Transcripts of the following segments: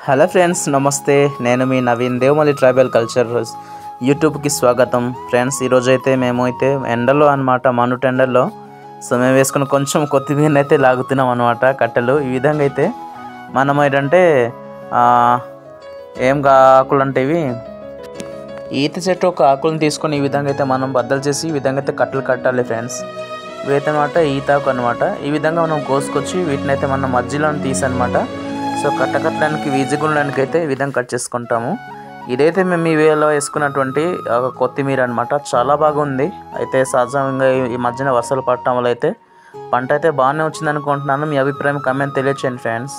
Hello friends, నమస్తే. నేను మీ Naveen, దేవమల్లి tribal culture యూట్యూబ్కి స్వాగతం. ఫ్రెండ్స్, ఈరోజు అయితే మేమైతే ఎండలో అనమాట, మనుట ఎండల్లో. సో మేము వేసుకుని కొంచెం కొత్తిమీరని అయితే లాగుతున్నాం అనమాట, కట్టెలు. ఈ విధంగా అయితే మనం ఏంటంటే ఆకులు అంటే ఇవి ఈత చెట్టు ఒక ఆకులను తీసుకొని ఈ విధంగా అయితే మనం బద్దలు చేసి ఈ విధంగా అయితే కట్టెలు కట్టాలి ఫ్రెండ్స్. ఇవైతే అనమాట ఈతాకు అనమాట. ఈ విధంగా మనం కోసుకొచ్చి వీటిని అయితే మనం మధ్యలో తీసి అనమాట. సో కట్టడానికి వీజుగుండడానికి అయితే ఈ విధంగా కట్ చేసుకుంటాము. ఇదైతే మేము ఈ వేలో వేసుకున్నటువంటి కొత్తిమీర అనమాట. చాలా బాగుంది. అయితే సహజంగా ఈ మధ్యన వర్షాలు పడటం వల్ల అయితే పంట అయితే బాగానే వచ్చింది అనుకుంటున్నాను. మీ అభిప్రాయం కామెంట్ తెలియచేయండి ఫ్రెండ్స్.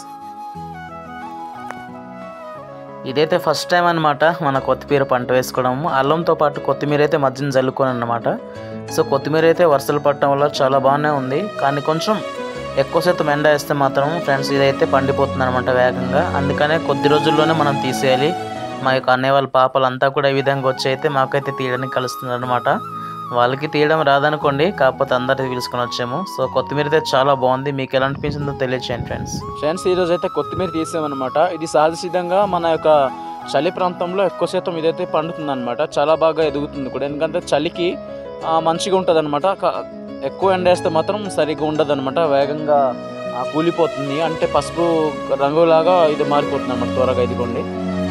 ఇదైతే ఫస్ట్ టైం అనమాట మన కొత్తిమీర పంట వేసుకోవడము. అల్లంతో పాటు కొత్తిమీర అయితే మధ్యన జల్లుకొని అనమాట. సో కొత్తిమీర అయితే వర్షాలు పడటం వల్ల చాలా బాగానే ఉంది. కానీ కొంచెం ఎక్కువ శాతం ఎండ వేస్తే మాత్రం ఫ్రెండ్స్ ఇదైతే పండిపోతుంది అనమాట వేగంగా. అందుకనే కొద్ది రోజుల్లోనే మనం తీసేయాలి. మా యొక్క అన్నయ్య వాళ్ళ పాపలంతా కూడా ఈ విధంగా వచ్చి అయితే మాకైతే తీయడానికి కలుస్తుంది అనమాట. వాళ్ళకి తీయడం రాదనుకోండి, కాకపోతే అందరికీ పిలుచుకొని వచ్చాము. సో కొత్తిమీర అయితే చాలా బాగుంది. మీకు ఎలా అనిపించిందో తెలియచేయండి ఫ్రెండ్స్. ఈరోజు అయితే కొత్తిమీర తీసామన్నమాట. ఇది సహజ సిద్ధంగా మన యొక్క చలి ప్రాంతంలో ఎక్కువ శాతం ఇదైతే పండుతుంది అనమాట. చాలా బాగా ఎదుగుతుంది కూడా, ఎందుకంటే చలికి మంచిగా ఉంటుంది అనమాట. ఎక్కువ ఎండ వేస్తే మాత్రం సరిగ్గా ఉండదు అనమాట, వేగంగా కూలిపోతుంది. అంటే పసుపు రంగులాగా ఇది మారిపోతుంది అనమాట త్వరగా. ఇదిగోండి,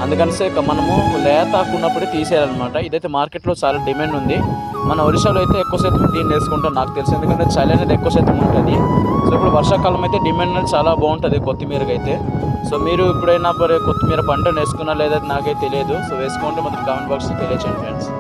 అందుకనిసే మనము లేత ఆకున్నప్పుడే తీసేయాలన్నమాట. ఇదైతే మార్కెట్లో చాలా డిమాండ్ ఉంది. మన ఒరిస్సాలో అయితే ఎక్కువ శాతం దీన్ని వేసుకుంటాం నాకు తెలుసు, ఎందుకంటే చలి అనేది ఎక్కువ శాతం ఉంటుంది. సో ఇప్పుడు వర్షాకాలం అయితే డిమాండ్ అనేది చాలా బాగుంటుంది కొత్తిమీరకి అయితే. సో మీరు ఎప్పుడైనా కొత్తిమీర పంటను వేసుకున్నా లేదా నాకైతే తెలియదు. సో వేసుకుంటే మాత్రం కామెంట్ బాక్స్లో తెలియచేయండి ఫ్రెండ్స్.